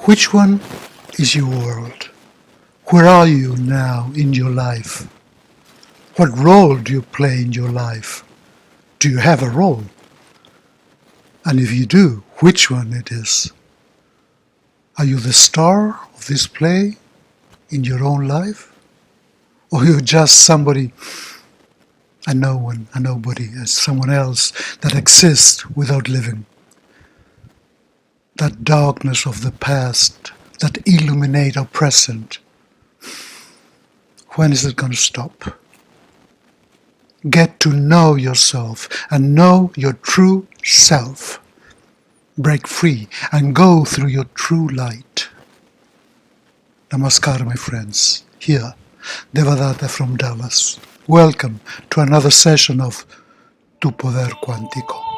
Which one is your world? Where are you now in your life? What role do you play in your life? Do you have a role? And if you do, which one it is? Are you the star of this play in your own life? Or you're just somebody, a no one, a nobody, as someone else that exists without living? That darkness of the past, that illuminate our present. When is it going to stop? Get to know yourself and know your true self. Break free and go through your true light. Namaskar, my friends. Here, Devadatta from Dallas. Welcome to another session of Tupodercuatico.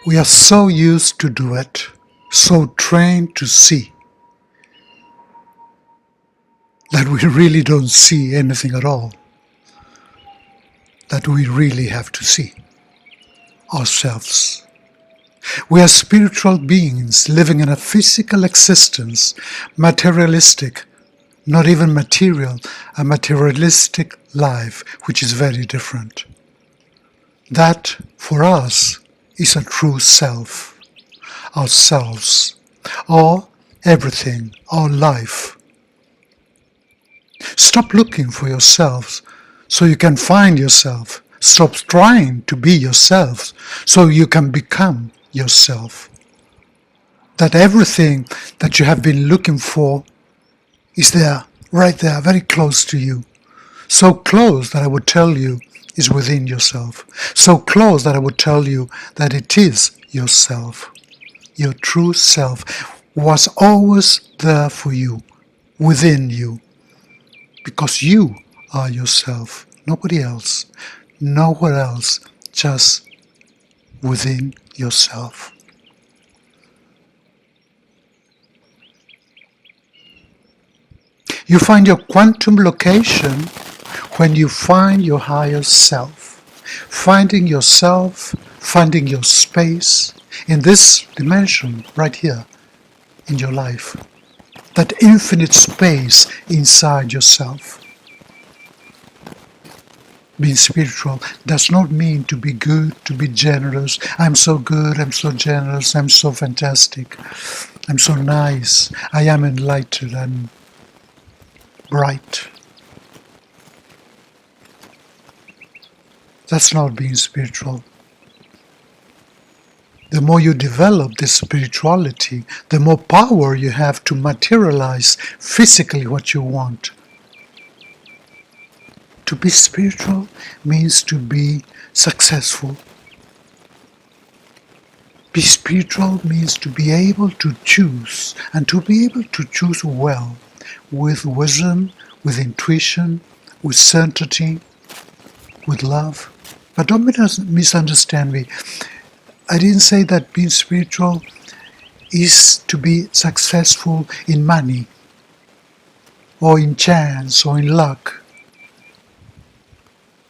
We are so used to do it, so trained to see, that we really don't see anything at all, that we really have to see ourselves. We are spiritual beings living in a physical existence, materialistic, not even material, a materialistic life, which is very different. That, for us, is a true self, ourselves, or everything, our life. Stop looking for yourselves so you can find yourself. Stop trying to be yourself so you can become yourself. That everything that you have been looking for is there, right there, very close to you. So close that I would tell you is within yourself. So close that I would tell you that it is yourself. Your true self was always there for you, within you. Because you are yourself, nobody else, nowhere else, just within yourself. You find your quantum location when you find your higher self. Finding yourself, finding your space in this dimension right here in your life. That infinite space inside yourself. Being spiritual does not mean to be good, to be generous. I'm so good, I'm so generous, I'm so fantastic, I'm so nice, I am enlightened and bright. That's not being spiritual. The more you develop this spirituality, the more power you have to materialize physically what you want. To be spiritual means to be successful. Be spiritual means to be able to choose, and to be able to choose well, with wisdom, with intuition, with certainty, with love. But don't misunderstand me. I didn't say that being spiritual is to be successful in money, or in chance, or in luck.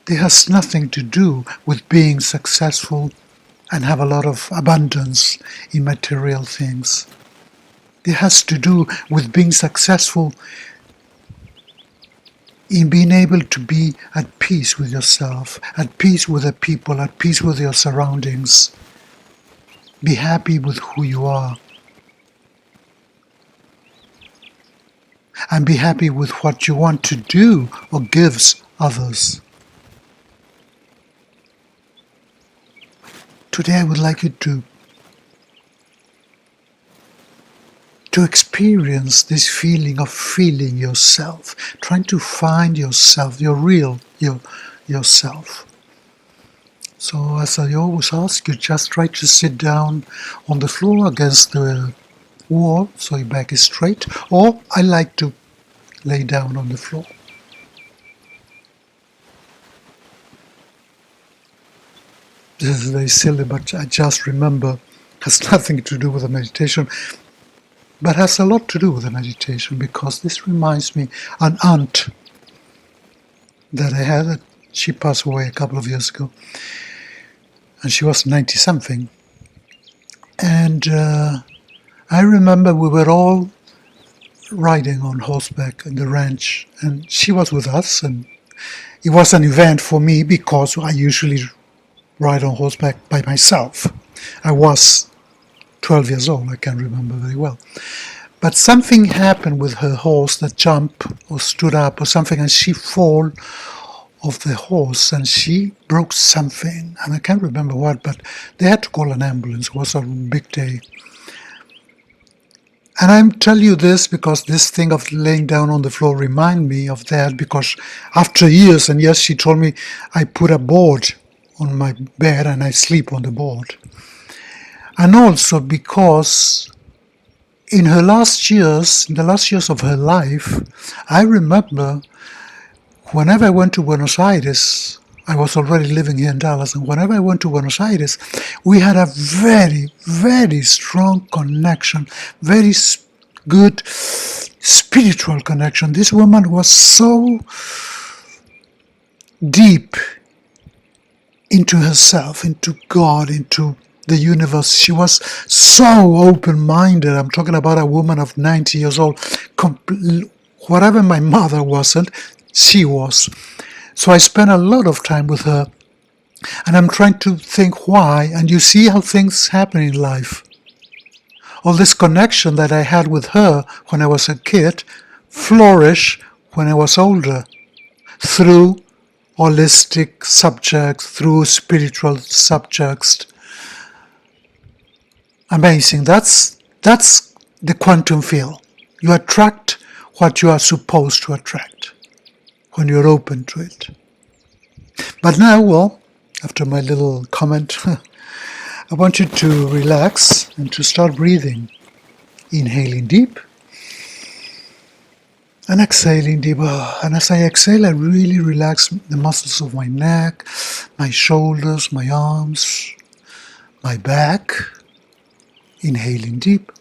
It has nothing to do with being successful and have a lot of abundance in material things. It has to do with being successful in being able to be at peace with yourself, at peace with the people, at peace with your surroundings. Be happy with who you are. And be happy with what you want to do or gives others. Today I would like you to experience this feeling of feeling yourself, trying to find yourself, your real yourself. So as I always ask you, just try to sit down on the floor against the wall so your back is straight, or I like to lay down on the floor. This is very silly, but I just remember, has nothing to do with the meditation, but has a lot to do with the meditation, because this reminds me an aunt that I had. She passed away a couple of years ago, and she was 90-something. And I remember we were all riding on horseback in the ranch, and she was with us, and it was an event for me because I usually ride on horseback by myself. I was 12 years old, I can remember very well. But something happened with her horse that jumped or stood up or something, and she fell off the horse and she broke something, and I can't remember what, but they had to call an ambulance. It was a big day. And I'm telling you this because this thing of laying down on the floor remind me of that, because after years and years she told me I put a board on my bed and I sleep on the board. And also because in the last years of her life, I remember whenever I went to Buenos Aires, I was already living here in Dallas, and whenever I went to Buenos Aires, we had a very, very strong connection, very good spiritual connection. This woman was so deep into herself, into God, into the universe. She was so open-minded. I'm talking about a woman of 90 years old. Whatever my mother wasn't, she was. So I spent a lot of time with her, and I'm trying to think why, and you see how things happen in life. All this connection that I had with her when I was a kid flourished when I was older, through holistic subjects, through spiritual subjects. Amazing. That's the quantum field. You attract what you are supposed to attract when you're open to it. But now, well, after my little comment, I want you to relax and to start breathing. Inhaling deep and exhaling deep. And as I exhale, I really relax the muscles of my neck, my shoulders, my arms, my back. Inhaling deep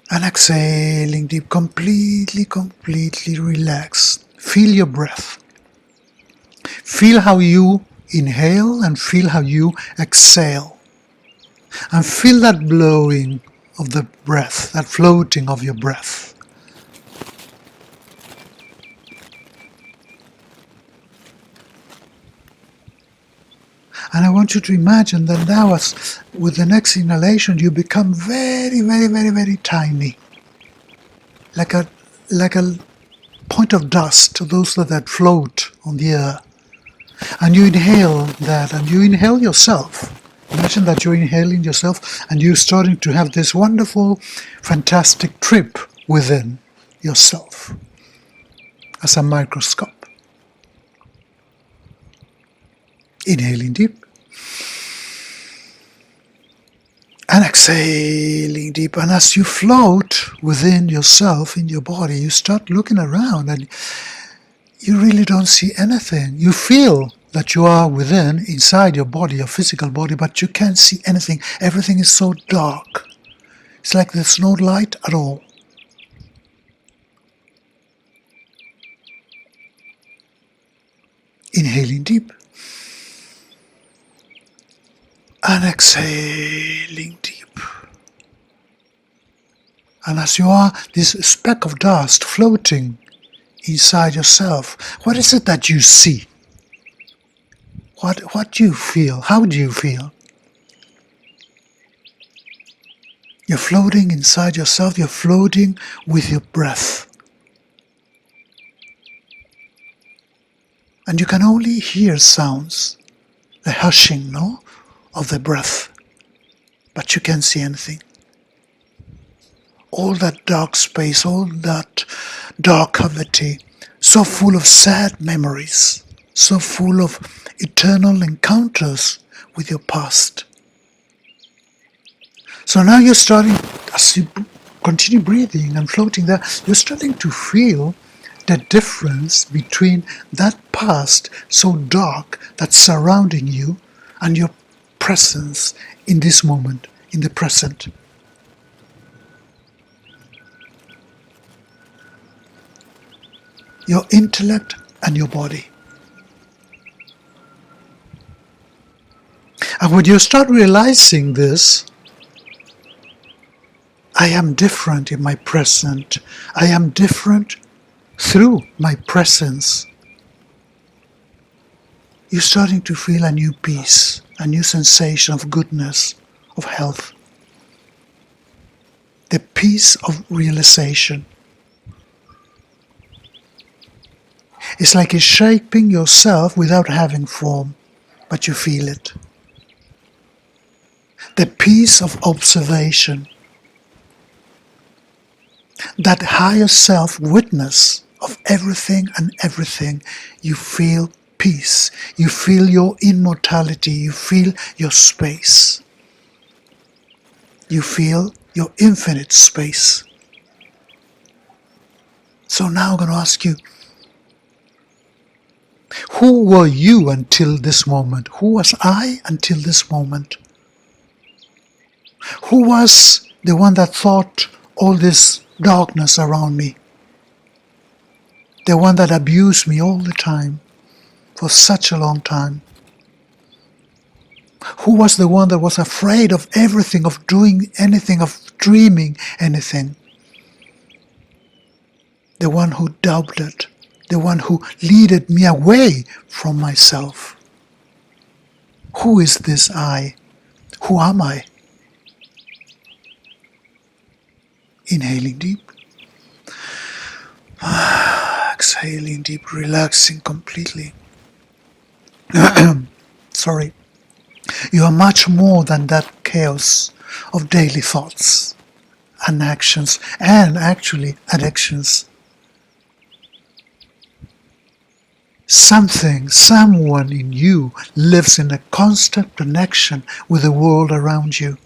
and exhaling deep, completely relaxed. Feel your breath. Feel how you inhale and feel how you exhale. And feel that blowing of the breath, that floating of your breath. And I want you to imagine that now, with the next inhalation, you become very tiny. Like a point of dust, those that float on the air. And you inhale that, and you inhale yourself. Imagine that you're inhaling yourself, and you're starting to have this wonderful, fantastic trip within yourself as a microscope. Inhaling deep. And exhaling deep. And as you float within yourself, in your body, you start looking around and you really don't see anything. You feel that you are within, inside your body, your physical body, but you can't see anything. Everything is so dark. It's like there's no light at all. Inhaling deep. And exhaling deep. And as you are this speck of dust floating inside yourself, what is it that you see? What do you feel? How do you feel? You're floating inside yourself, you're floating with your breath. And you can only hear sounds, the hushing, no? Of the breath, but you can't see anything. All that dark space, all that dark cavity, so full of sad memories, so full of eternal encounters with your past. So now you're starting, as you continue breathing and floating there, you're starting to feel the difference between that past so dark that's surrounding you and your presence in this moment, in the present. Your intellect and your body. And when you start realizing this, I am different in my present. I am different through my presence. You're starting to feel a new peace, a new sensation of goodness, of health. The peace of realization. It's like it's shaping yourself without having form, but you feel it. The peace of observation. That higher self-witness of everything and everything, you feel peace. You feel your immortality. You feel your space. You feel your infinite space. So now I'm going to ask you, who were you until this moment? Who was I until this moment? Who was the one that thought all this darkness around me? The one that abused me all the time, for such a long time? Who was the one that was afraid of everything, of doing anything, of dreaming anything? The one who doubted, the one who leaded me away from myself. Who is this I? Who am I? Inhaling deep. Exhaling deep, relaxing completely. Sorry. You are much more than that chaos of daily thoughts and actions, and actually addictions. Someone in you lives in a constant connection with the world around you.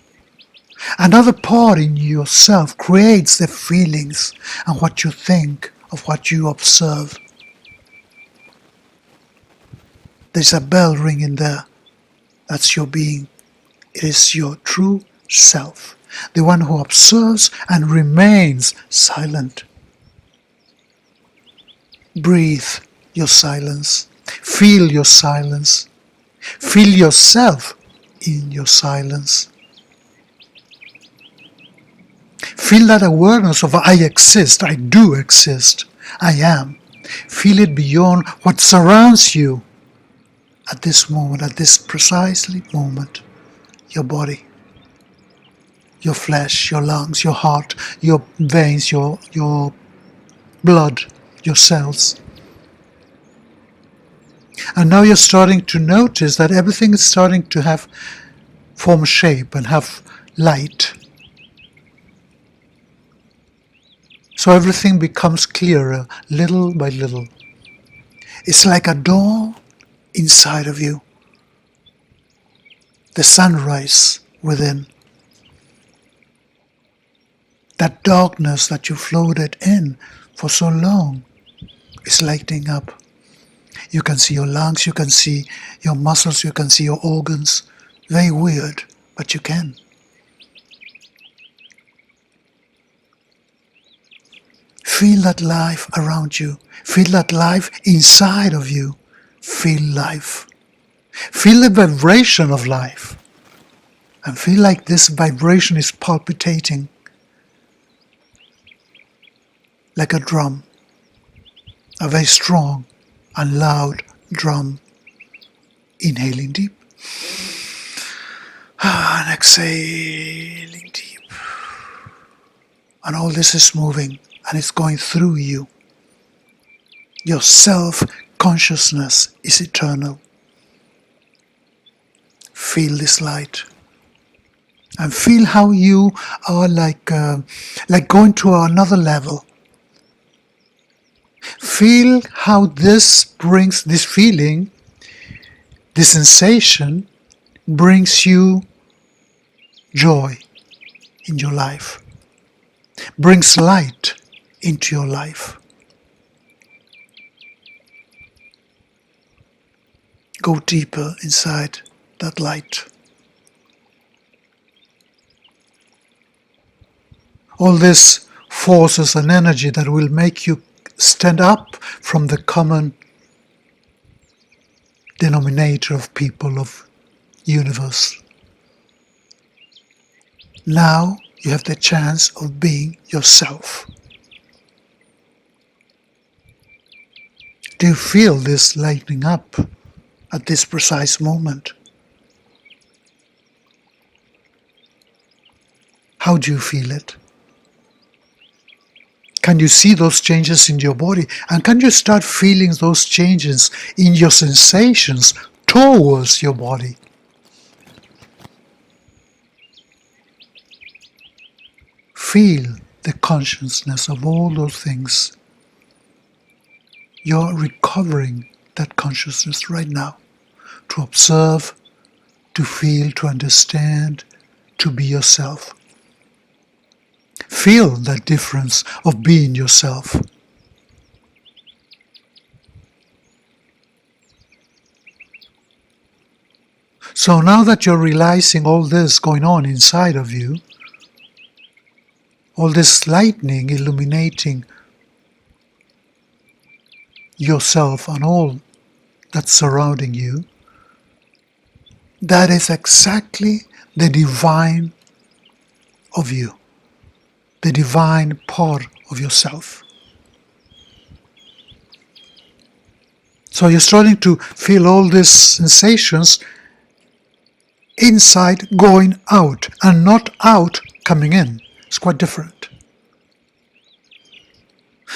Another part in yourself creates the feelings and what you think of what you observe. There's a bell ringing there. That's your being. It is your true self, the one who observes and remains silent. Breathe your silence. Feel your silence. Feel yourself in your silence. Feel that awareness of I exist, I do exist, I am. Feel it beyond what surrounds you at this moment, at this precisely moment. Your body, your flesh, your lungs, your heart, your veins, your blood, your cells. And now you're starting to notice that everything is starting to have form, shape, and have light. So everything becomes clearer, little by little. It's like a dawn inside of you. The sunrise within. That darkness that you floated in for so long is lighting up. You can see your lungs, you can see your muscles, you can see your organs. Very weird, but you can. Feel that life around you. Feel that life inside of you. Feel life. Feel the vibration of life. And feel like this vibration is palpitating. Like a drum. A very strong and loud drum. Inhaling deep. And exhaling deep. And all this is moving. And it's going through you. Your self-consciousness is eternal. Feel this light. And feel how you are like going to another level. Feel how this brings, this feeling, this sensation brings you joy in your life. brings light into your life. Go deeper inside that light. All these forces and energy that will make you stand up from the common denominator of people, of universe. Now you have the chance of being yourself. Do you feel this lightening up at this precise moment? How do you feel it? Can you see those changes in your body? And can you start feeling those changes in your sensations towards your body? Feel the consciousness of all those things. You're recovering that consciousness right now to observe, to feel, to understand, to be yourself. Feel that difference of being yourself. So now that you're realizing all this going on inside of you, all this lightning illuminating yourself and all that's surrounding you, that is exactly the divine of you, the divine part of yourself. So you're starting to feel all these sensations inside going out and not out coming in. It's quite different.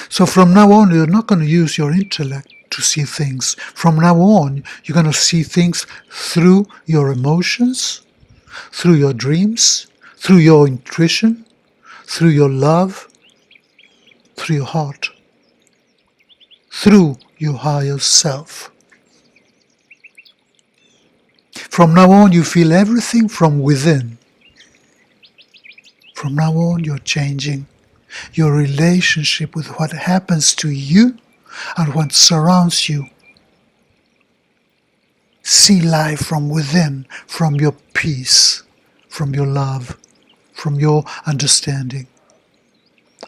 So from now on, you're not going to use your intellect to see things. From now on, you're going to see things through your emotions, through your dreams, through your intuition, through your love, through your heart, through your higher self. From now on, you feel everything from within. From now on, you're changing your relationship with what happens to you and what surrounds you. See life from within, from your peace, from your love, from your understanding,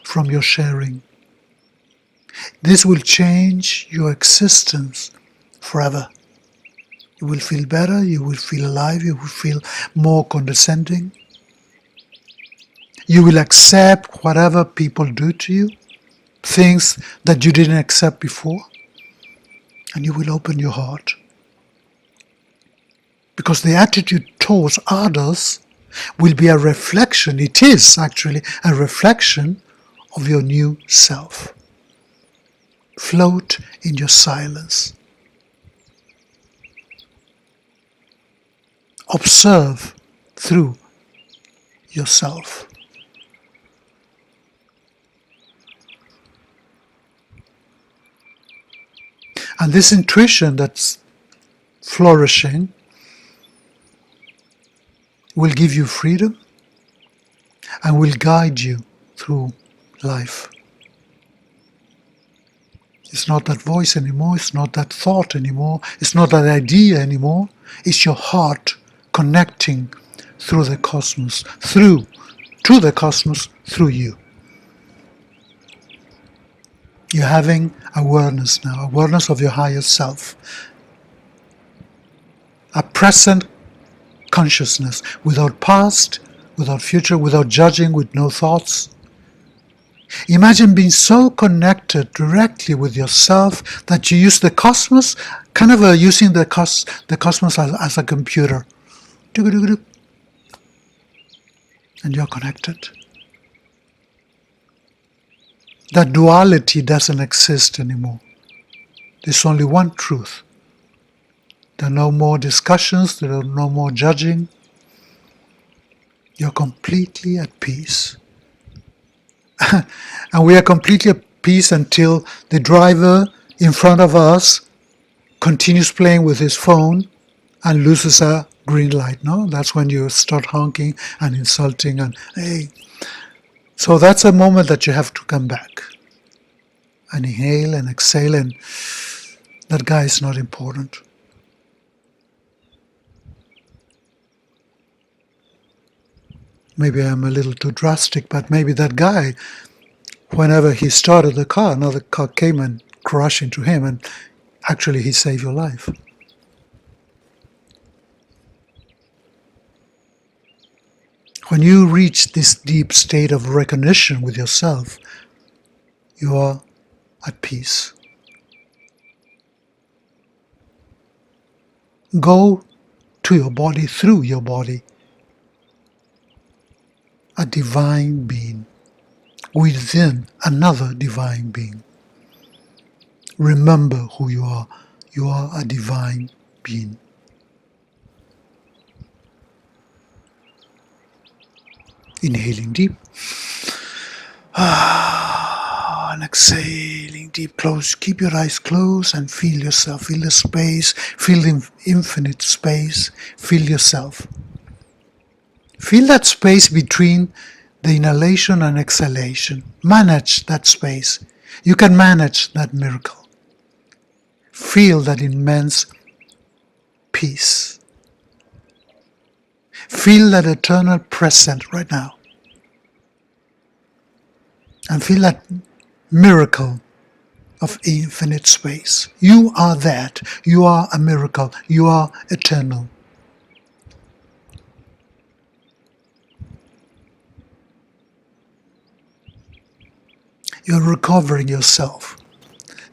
from your sharing. This will change your existence forever. You will feel better, you will feel alive, you will feel more condescending. You will accept whatever people do to you, things that you didn't accept before, and you will open your heart. Because the attitude towards others will be a reflection, it is actually a reflection of your new self. Float in your silence. Observe through yourself. And this intuition that's flourishing will give you freedom and will guide you through life. It's not that voice anymore, it's not that thought anymore, it's not that idea anymore, it's your heart connecting through the cosmos, to the cosmos through you. You're having awareness now, awareness of your higher self. A present consciousness without past, without future, without judging, with no thoughts. Imagine being so connected directly with yourself that you use the cosmos, kind of using the cosmos as a computer. And you're connected. That duality doesn't exist anymore. There's only one truth. There are no more discussions, there are no more judging. You're completely at peace. And we are completely at peace until the driver in front of us continues playing with his phone and loses a green light. No, that's when you start honking and insulting and, hey, So that's a moment that you have to come back and inhale and exhale, and that guy is not important. Maybe I'm a little too drastic, but maybe that guy, whenever he started the car, another car came and crashed into him, and actually he saved your life. When you reach this deep state of recognition with yourself, you are at peace. Go to your body, through your body, a divine being within another divine being. Remember who you are. You are a divine being. Inhaling deep. And exhaling deep. Close. Keep your eyes closed and feel yourself. Feel the space. Feel the infinite space. Feel yourself. Feel that space between the inhalation and exhalation. Manage that space. You can manage that miracle. Feel that immense peace. Feel that eternal present right now. And feel that miracle of infinite space. You are that. You are a miracle. You are eternal. You're recovering yourself.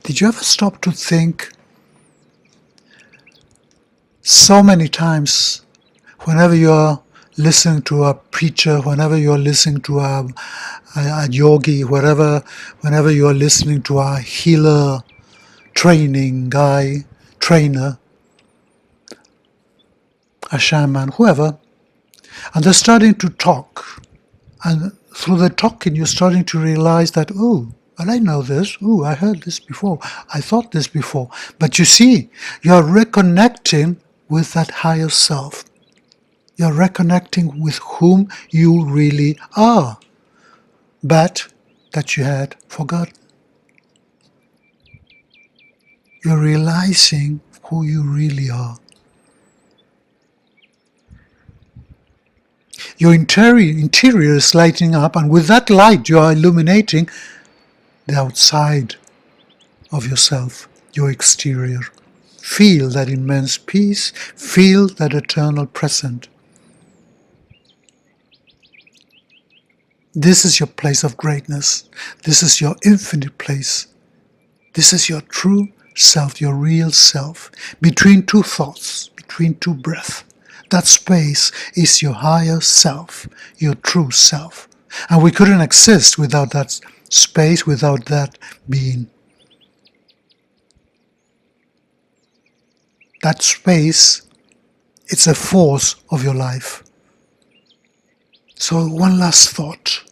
Did you ever stop to think so many times whenever you're listening to a preacher, whenever you're listening to a yogi, whenever you're listening to a healer, trainer, a shaman, whoever, and they're starting to talk. And through the talking, you're starting to realize that, oh, well, I know this. Oh, I heard this before. I thought this before. But you see, you're reconnecting with that higher self. You're reconnecting with whom you really are, but that you had forgotten. You're realizing who you really are. Your interior is lighting up, and with that light you are illuminating the outside of yourself, your exterior. Feel that immense peace, feel that eternal present. This is your place of greatness. This is your infinite place. This is your true self, your real self, between two thoughts, between two breaths. That space is your higher self, your true self. And we couldn't exist without that space, without that being. That space, it's a force of your life. So one last thought.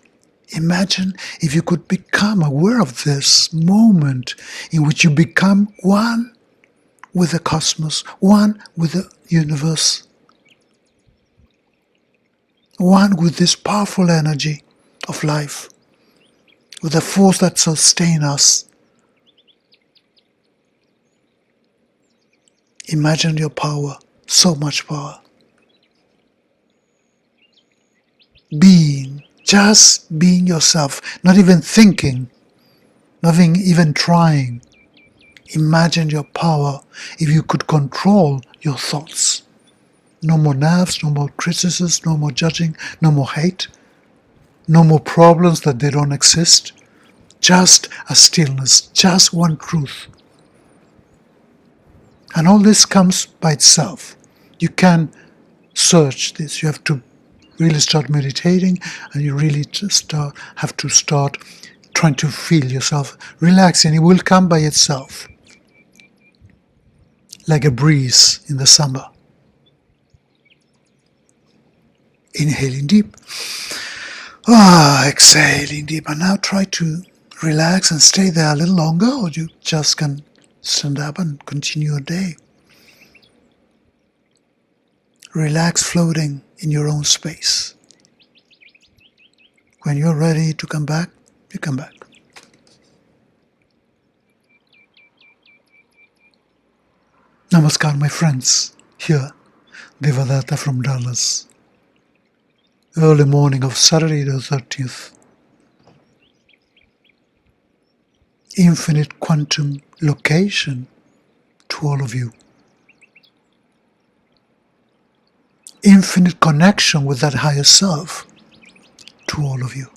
Imagine if you could become aware of this moment in which you become one with the cosmos, one with the universe, one with this powerful energy of life, with the force that sustains us. Imagine your power, so much power. Being, just being yourself, not even thinking, not even trying. Imagine your power if you could control your thoughts. No more nerves, no more criticism, no more judging, no more hate, no more problems that they don't exist. Just a stillness, just one truth. And all this comes by itself. You can search this. You have to really start meditating, and you really have to start trying to feel yourself relaxing. It will come by itself, like a breeze in the summer. Inhaling deep. Exhaling deep. And now try to relax and stay there a little longer, or you just can stand up and continue your day. Relax, floating in your own space. When you're ready to come back, you come back. Namaskar, my friends. Here, Devadatta from Dallas. Early morning of Saturday the 30th. Infinite quantum location to all of you. Infinite connection with that higher self to all of you.